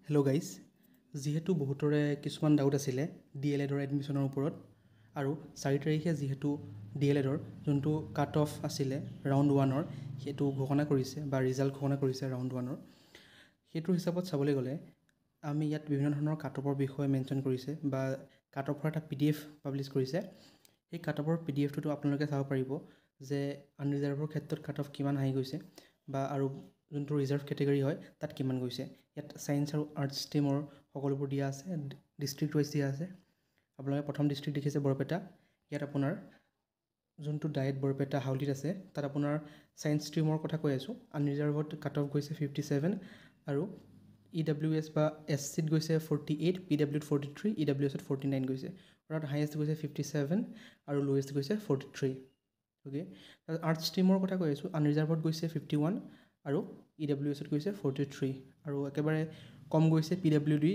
Hello' guys, যিহেতু বহুতৰে কিছুমান ডাউট আছিলে DLEDৰ এডমিশ্যনৰ ওপৰত আৰু 4 তাৰিখে যিহেতু DLEDৰ যোনটো কাট অফ আছিলে ৰাউণ্ড 1ৰ সেইটো ঘোষণা কৰিছে বা ৰিজাল্ট ঘোষণা কৰিছে ৰাউণ্ড 1ৰ। সেইটোৰ হিচাপত চাবলৈ গ'লে আমি ইয়াত বিভিন্ন ধৰণৰ কাট অফৰ বিষয়ে মেনশ্যন কৰিছে বা কাট অফৰ এটা PDF পাব্লিছ কৰিছে। সেই কাট অফৰ PDFটো আপোনালোকে চাব পাৰিব যে আনৰিজাৰ্ভৰ ক্ষেত্ৰত কাট অফ কিমান আহি গৈছে বা আৰু যোনটো ৰিজাৰ্ভ কেটেগৰী হয় তাত কিমান গৈছে। ইয়াত ছায়েন্স আৰু আৰ্টছ ষ্ট্ৰীমৰ সকলোবোৰ দিয়া আছে, ডিষ্ট্ৰিক্ট ৱাইজ দিয়া আছে। আপোনালোকে প্ৰথম ডিষ্ট্ৰিক্ট দেখিছে বৰপেটা। ইয়াত আপোনাৰ যোনটো ডায়েট বৰপেটা হাউলিত আছে তাত আপোনাৰ ছায়েন্স ষ্ট্ৰীমৰ কথা কৈ আছোঁ। আনৰিজাৰ্ভত কাট অফ গৈছে 57 আৰু EWS বা SCত গৈছে 48, PWত 43, EWSত 49 গৈছে। অৰ্থাৎ হায়েষ্ট গৈছে 57 আৰু লোৱেষ্ট গৈছে 43। অ'কে, আৰ্টছ ষ্ট্ৰীমৰ কথা কৈ আছোঁ। আনৰিজাৰ্ভত গৈছে 51 আৰু EWSত গৈছে 43 আৰু একেবাৰে কম গৈছে PWD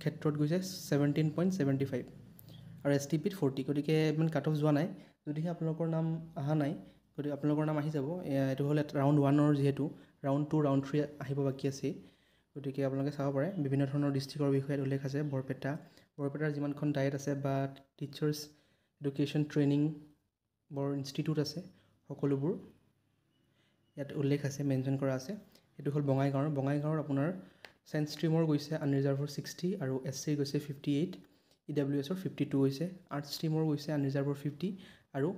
ক্ষেত্ৰত গৈছে 17.75 আৰু STPত 40। গতিকে ইমান কাট অফ যোৱা নাই। যদিহে আপোনালোকৰ নাম অহা নাই, গতিকে আপোনালোকৰ নাম আহি যাব। এইটো হ'ল ৰাউণ্ড 1ৰ, যিহেতু ৰাউণ্ড 2 ৰাউণ্ড 3 আহিব বাকী আছেই। গতিকে আপোনালোকে চাব পাৰে বিভিন্ন ধৰণৰ ডিষ্ট্ৰিক্টৰ বিষয়ে উল্লেখ আছে। বৰপেটাৰ যিমানখন ডায়েট আছে বা টিচাৰ্ছ এডুকেশ্যন ট্ৰেইনিং বৰ ইনষ্টিটিউট আছে সকলোবোৰ ইয়াত উল্লেখ আছে, মেনশ্যন কৰা আছে। এইটো হ'ল বঙাইগাঁৱৰ আপোনাৰ ছায়েন্স ষ্ট্ৰীমৰ গৈছে আনৰিজাৰ্ভৰ 60 আৰু SCৰ গৈছে 58, EWSৰ 52 গৈছে। আৰ্টছ ষ্ট্ৰীমৰ গৈছে আনৰিজাৰ্ভৰ 50 আৰু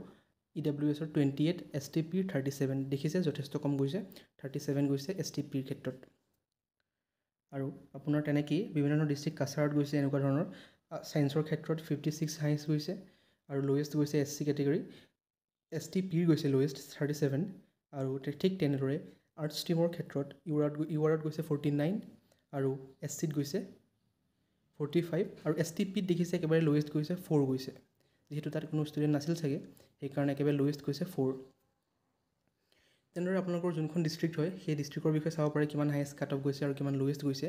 EWSৰ 28, STPৰ 37। দেখিছে যথেষ্ট কম গৈছে, 37 গৈছে STPৰ ক্ষেত্ৰত। আৰু আপোনাৰ তেনেকেই বিভিন্ন ধৰণৰ ডিষ্ট্ৰিক্ট কাছাৰত গৈছে এনেকুৱা ধৰণৰ। ছায়েন্সৰ ক্ষেত্ৰত 56 হাইষ্ট গৈছে আৰু লোৱেষ্ট গৈছে SC কেটেগৰী। STPৰ গৈছে লোৱেষ্ট 37 আৰু ঠিক তেনেদৰে আৰ্টছ ষ্ট্ৰীমৰ ক্ষেত্ৰত URত গৈছে 49 আৰু SCত গৈছে 45 আৰু STPত দেখিছে একেবাৰে লোৱেষ্ট গৈছে 4 গৈছে। যিহেতু তাত কোনো ষ্টুডেণ্ট নাছিল চাগে, সেইকাৰণে একেবাৰে লোৱেষ্ট গৈছে 4। তেনেদৰে আপোনালোকৰ যোনখন ডিষ্ট্ৰিক্ট হয় সেই ডিষ্ট্ৰিক্টৰ বিষয়ে চাব পাৰে কিমান হাইষ্ট কাট অফ গৈছে আৰু কিমান লোৱেষ্ট গৈছে।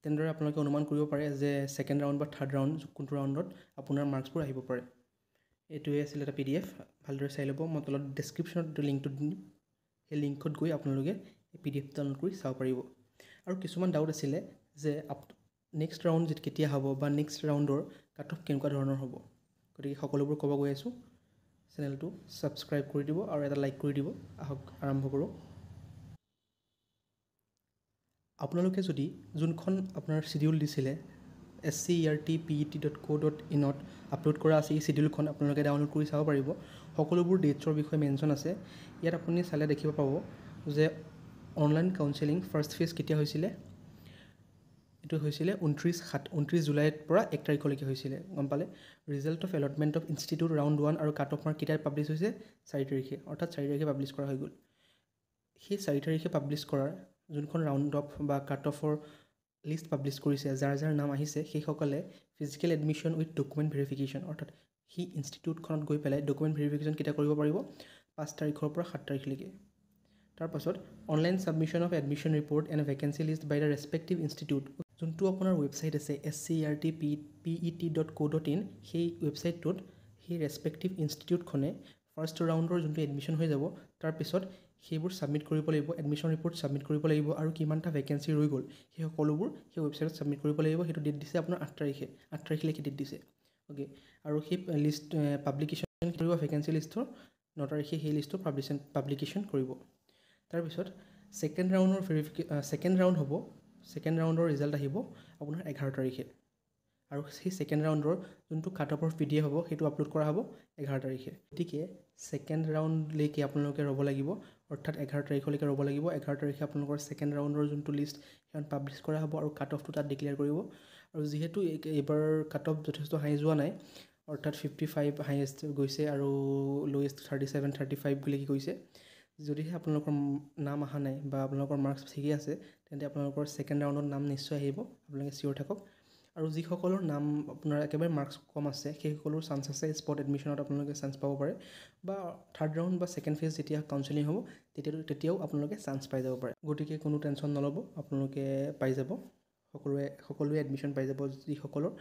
তেনেদৰে আপোনালোকে অনুমান কৰিব পাৰে যে ছেকেণ্ড ৰাউণ্ড বা থাৰ্ড ৰাউণ্ড কোনটো ৰাউণ্ডত আপোনাৰ মাৰ্কছবোৰ আহিব পাৰে। এইটোৱে আছিল এটা PDF, ভালদৰে চাই ল'ব। মই তলত ডেছক্ৰিপশ্যনত লিংকটো দিম, সেই লিংকত গৈ আপোনালোকে এই PDF ডাউনলোড কৰি চাব পাৰিব। আৰু কিছুমান ডাউট আছিলে যে নেক্সট ৰাউণ্ড কেতিয়া হ'ব বা নেক্সট ৰাউণ্ডৰ কাট অফ কেনেকুৱা ধৰণৰ হ'ব। গতিকে সকলোবোৰ ক'ব গৈ আছোঁ। চেনেলটো ছাবস্ক্ৰাইব কৰি দিব আৰু এটা লাইক কৰি দিব। আহক আৰম্ভ কৰোঁ। আপোনালোকে যদি যোনখন আপোনাৰ চিডিউল দিছিলে scert.pet.co.in আপলোড কৰা আছে, এই চিডিউলখন আপোনালোকে ডাউনলোড কৰি চাব পাৰিব। সকলোবোৰ ডেটছৰ বিষয়ে মেনশ্যন আছে। ইয়াত আপুনি চালে দেখিব পাব যে অনলাইন কাউন্সেলিং ফাৰ্ষ্ট ফেজ কেতিয়া হৈছিলে। এইটো হৈছিলে 29 জুলাইৰ পৰা 1 তাৰিখলৈকে হৈছিলে, গম পালে। Result of allotment of institute round 1 আৰু কাট অফ মাৰ্ক কেতিয়া পাব্লিছ হৈছে 4 তাৰিখে, অৰ্থাৎ 4 তাৰিখে পাব্লিছ কৰা হৈ গ'ল। সেই 4 তাৰিখে পাব্লিছ কৰাৰ যোনখন ৰাউণ্ড অফ বা কাট অফৰ লিষ্ট পাব্লিছ কৰিছে, যাৰ যাৰ নাম আহিছে সেইসকলে physical admission with document verification, অৰ্থাৎ সেই ইনষ্টিটিউটখনত গৈ পেলাই ডকুমেণ্ট ভেৰিফিকেশ্যন কেতিয়া কৰিব পাৰিব 5 তাৰিখৰ পৰা 7 তাৰিখলৈকে। তাৰপাছত online submission of admission report and vacancy list by the respective institute, যোনটো আপোনাৰ ৱেবছাইট আছে scert.pet.co.in, সেই ৱেবছাইটটোত সেই ৰেছপেক্টিভ ইনষ্টিটিউটখনে ফাৰ্ষ্ট ৰাউণ্ডৰ যোনটো এডমিশ্যন হৈ যাব তাৰপিছত সেইবোৰ ছাবমিট কৰিব লাগিব, এডমিশ্যন ৰিপৰ্ট ছাবমিট কৰিব লাগিব আৰু কিমানটা ভেকেঞ্চি ৰৈ গ'ল সেই সকলোবোৰ সেই ৱেবছাইটত ছাবমিট কৰিব লাগিব। সেইটো ডেট দিছে আপোনাৰ 8 তাৰিখে, 8 তাৰিখলৈকে ডেট দিছে। অ'কে, আৰু সেই লিষ্ট পাব্লিকেশ্যন কৰিব ভেকেঞ্চি লিষ্টৰ 9 তাৰিখে সেই লিষ্টৰ পাব্লিকেশ্যন কৰিব। তাৰপিছত ছেকেণ্ড ৰাউণ্ড হ'ব, ছেকেণ্ড ৰাউণ্ডৰ ৰিজাল্ট আহিব আপোনাৰ 11 তাৰিখে আৰু সেই ছেকেণ্ড ৰাউণ্ডৰ যোনটো কাট অফৰ PDF হ'ব সেইটো আপলোড কৰা হ'ব 11 তাৰিখে। গতিকে ছেকেণ্ড ৰাউণ্ডলৈকে আপোনালোকে ৰ'ব লাগিব, অৰ্থাৎ 11 তাৰিখলৈকে ৰ'ব লাগিব। 11 তাৰিখে আপোনালোকৰ ছেকেণ্ড ৰাউণ্ডৰ যোনটো লিষ্ট সেইখন পাব্লিছ কৰা হ'ব আৰু কাট অফটো তাত ডিক্লেয়াৰ কৰিব। আৰু যিহেতু এইবাৰ কাট অফ যথেষ্ট হাই যোৱা নাই, অৰ্থাৎ 55 হাইয়েষ্ট গৈছে আৰু লোৱেষ্ট 37, 35 বুলি গৈছে। যদিহে আপোনালোকৰ নাম অহা নাই বা আপোনালোকৰ মাৰ্কছ ঠিকেই আছে, তেন্তে আপোনালোকৰ ছেকেণ্ড ৰাউণ্ডত নাম নিশ্চয় আহিব, আপোনালোকে চিয়'ৰ থাকক। আৰু যিসকলৰ নাম আপোনাৰ একেবাৰে মাৰ্কছ কম আছে সেইসকলৰ চান্স আছে স্পট এডমিশ্যনত আপোনালোকে চান্স পাব পাৰে, বা থাৰ্ড ৰাউণ্ড বা ছেকেণ্ড ফেজ যেতিয়া কাউন্সেলিং হ'ব তেতিয়াও আপোনালোকে চান্স পাই যাব পাৰে। গতিকে কোনো টেনশ্যন নল'ব, আপোনালোকে পাই যাব, সকলোৱে এডমিশ্যন পাই যাব যিসকলৰ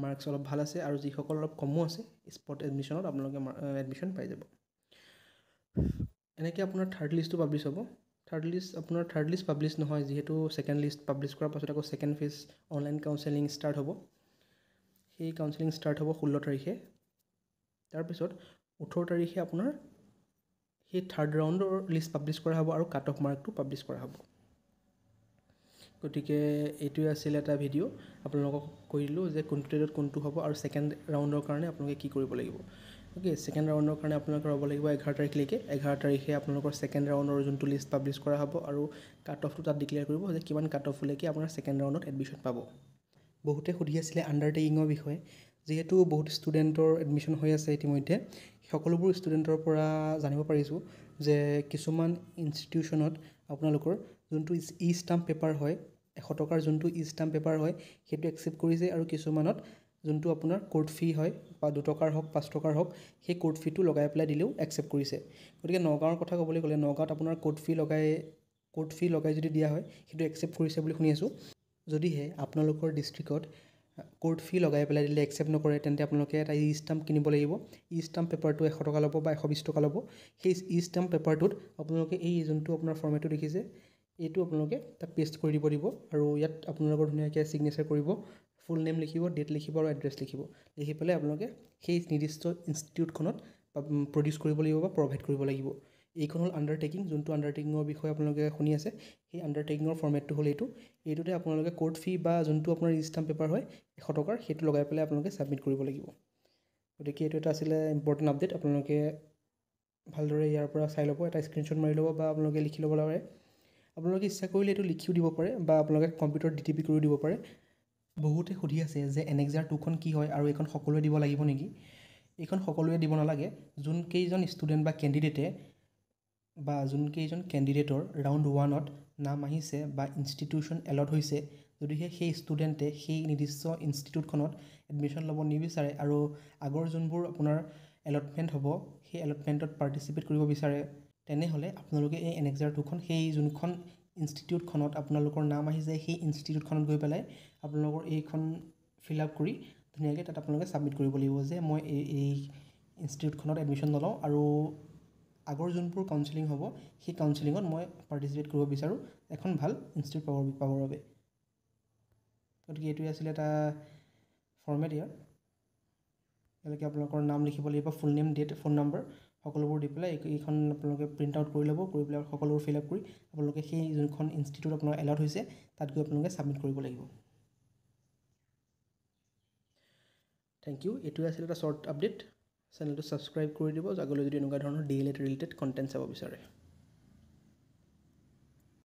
মাৰ্কছ অলপ ভাল আছে, আৰু যিসকলৰ অলপ কমো আছে স্পট এডমিশ্যনত আপোনালোকে এডমিশ্যন পাই যাব। এনেকৈ আপোনাৰ থাৰ্ড লিষ্টটো পাব্লিছ হ'ব। থাৰ্ড লিষ্ট পাব্লিছ নহয়, যিহেতু ছেকেণ্ড লিষ্ট পাব্লিছ কৰাৰ পাছত আকৌ second phase online counselling start হ'ব। সেই কাউন্সেলিং ষ্টাৰ্ট হ'ব 16 তাৰিখে। তাৰপিছত 18 তাৰিখে আপোনাৰ সেই থাৰ্ড ৰাউণ্ডৰ লিষ্ট পাব্লিছ কৰা হ'ব আৰু কাট অফ মাৰ্কটো পাব্লিছ কৰা হ'ব। গতিকে এইটোৱে আছিল এটা ভিডিঅ', আপোনালোকক কৈ দিলোঁ যে কোনটো ডেটত কোনটো হ'ব আৰু ছেকেণ্ড ৰাউণ্ডৰ কাৰণে আপোনালোকে কি কৰিব লাগিব। অ'কে, ছেকেণ্ড ৰাউণ্ডৰ কাৰণে আপোনালোকে ৰ'ব লাগিব 11 তাৰিখলৈকে। 11 তাৰিখে আপোনালোকৰ ছেকেণ্ড ৰাউণ্ডৰ যোনটো লিষ্ট পাব্লিছ কৰা হ'ব আৰু কাট অফটো তাত ডিক্লেয়াৰ কৰিব যে কিমান কাট অফলৈকে আপোনাৰ ছেকেণ্ড ৰাউণ্ডত এডমিশ্যন পাব। বহুতে সুধি আছিলে আণ্ডাৰটেকিঙৰ বিষয়ে। যিহেতু বহুত ষ্টুডেণ্টৰ এডমিশ্যন হৈ আছে ইতিমধ্যে, সকলোবোৰ ষ্টুডেণ্টৰ পৰা জানিব পাৰিছোঁ যে কিছুমান ইনষ্টিটিউশ্যনত আপোনালোকৰ যোনটো ই ষ্টাম্প পেপাৰ হয়, 100 টকাৰ যোনটো ই ষ্টাম্প পেপাৰ হয় সেইটো একচেপ্ট কৰিছে, আৰু কিছুমানত যোনটো আপোনাৰ কোৰ্ট ফি হয় বা 2 টকাৰ হওক 5 টকাৰ হওক সেই কোৰ্ট ফিটো লগাই পেলাই দিলেও একচেপ্ট কৰিছে। গতিকে নগাঁৱৰ কথা ক'বলৈ গ'লে নগাঁৱত আপোনাৰ কোৰ্ট ফি লগাই যদি দিয়া হয় সেইটো একচেপ্ট কৰিছে বুলি শুনি আছোঁ। যদিহে আপোনালোকৰ ডিষ্ট্ৰিক্টত কোৰ্ট ফি লগাই পেলাই দিলে একচেপ্ট নকৰে, তেন্তে আপোনালোকে এটা ই ষ্টাম্প কিনিব লাগিব। ই ষ্টাম্প পেপাৰটো 100 টকা ল'ব বা 120 টকা ল'ব। সেই ই ষ্টাম্প পেপাৰটোত আপোনালোকে এই যোনটো আপোনাৰ ফৰ্মেটটো দেখিছে এইটো আপোনালোকে তাত পেষ্ট কৰি দিব আৰু ইয়াত আপোনালোকৰ ধুনীয়াকৈ ছিগনেচাৰ কৰিব, ফুল নেম লিখিব, ডেট লিখিব আৰু এড্ৰেছ লিখিব। লিখি পেলাই আপোনালোকে সেই নিৰ্দিষ্ট ইনষ্টিটিউটখনত প্ৰডিউচ কৰিব লাগিব বা প্ৰভাইড কৰিব লাগিব। এইখন হ'ল আণ্ডাৰটেকিং। যোনটো আণ্ডাৰটেকিঙৰ বিষয়ে আপোনালোকে শুনি আছে, সেই আণ্ডাৰটেকিঙৰ ফৰ্মেটটো হ'ল এইটোতে আপোনালোকে কোৰ্ট ফি বা যোনটো আপোনাৰ ই ষ্টাম্প পেপাৰ হয় 100 টকাৰ সেইটো লগাই পেলাই আপোনালোকে ছাবমিট কৰিব লাগিব। গতিকে এইটো এটা আছিলে ইম্পৰ্টেণ্ট আপডেট। আপোনালোকে ভালদৰে ইয়াৰ পৰা চাই ল'ব, এটা স্ক্ৰীনশ্বট মাৰি ল'ব বা আপোনালোকে লিখি ল'ব পাৰে। আপোনালোকে ইচ্ছা কৰিলে এইটো লিখিও দিব পাৰে বা আপোনালোকে কম্পিউটাৰত DTP কৰিও দিব পাৰে। বহুতে সুধি আছে যে এনেক্সাৰ 2খন কি হয় আৰু এইখন সকলোৱে দিব লাগিব নেকি? এইখন সকলোৱে দিব নালাগে। যোনকেইজন ষ্টুডেণ্ট বা যোনকেইজন কেণ্ডিডেটৰ ৰাউণ্ড 1ত নাম আহিছে বা ইনষ্টিটিউশ্যন এলট হৈছে, যদিহে সেই ষ্টুডেণ্টে সেই নিৰ্দিষ্ট ইনষ্টিটিউটখনত এডমিশ্যন ল'ব নিবিচাৰে আৰু আগৰ যোনবোৰ আপোনাৰ এলটমেণ্ট হ'ব সেই এলটমেণ্টত পাৰ্টিচিপেট কৰিব বিচাৰে, তেনেহ'লে আপোনালোকে এই এনেক্সাৰ 2খন সেই যোনখন ইনষ্টিটিউটখনত আপোনালোকৰ নাম আহিছে সেই ইনষ্টিটিউটখনত গৈ পেলাই আপোনালোকৰ এইখন ফিল আপ কৰি ধুনীয়াকৈ তাত আপোনালোকে ছাবমিট কৰিব লাগিব যে মই এই ইনষ্টিটিউটখনত এডমিশ্যন নলওঁ আৰু আগৰ যোনবোৰ কাউন্সেলিং হ'ব সেই কাউন্সেলিঙত মই পাৰ্টিচিপেট কৰিব বিচাৰোঁ এখন ভাল ইনষ্টিটিউট পাবৰ বাবে। গতিকে এইটোৱে আছিলে এটা ফৰ্মেট ইয়াৰ। ইয়ালৈকে আপোনালোকৰ নাম লিখিব লাগিব, full name, date, phone number সকলোবোৰ দি পেলাই এইখন আপোনালোকে প্ৰিণ্ট আউট কৰি ল'ব। কৰি পেলাই সকলোবোৰ ফিল আপ কৰি আপোনালোকে সেই যোনখন ইনষ্টিটিউট আপোনাৰ এলট হৈছে তাত গৈ আপোনালোকে ছাবমিট কৰিব লাগিব। Thank you. এইটোৱে আছিলে এটা শ্বৰ্ট আপডেট। চেনেলটো ছাবস্ক্ৰাইব কৰি দিব আগলৈ যদি এনেকুৱা ধৰণৰ DLED ৰিলেটেড কণ্টেণ্ট চাব বিচাৰে।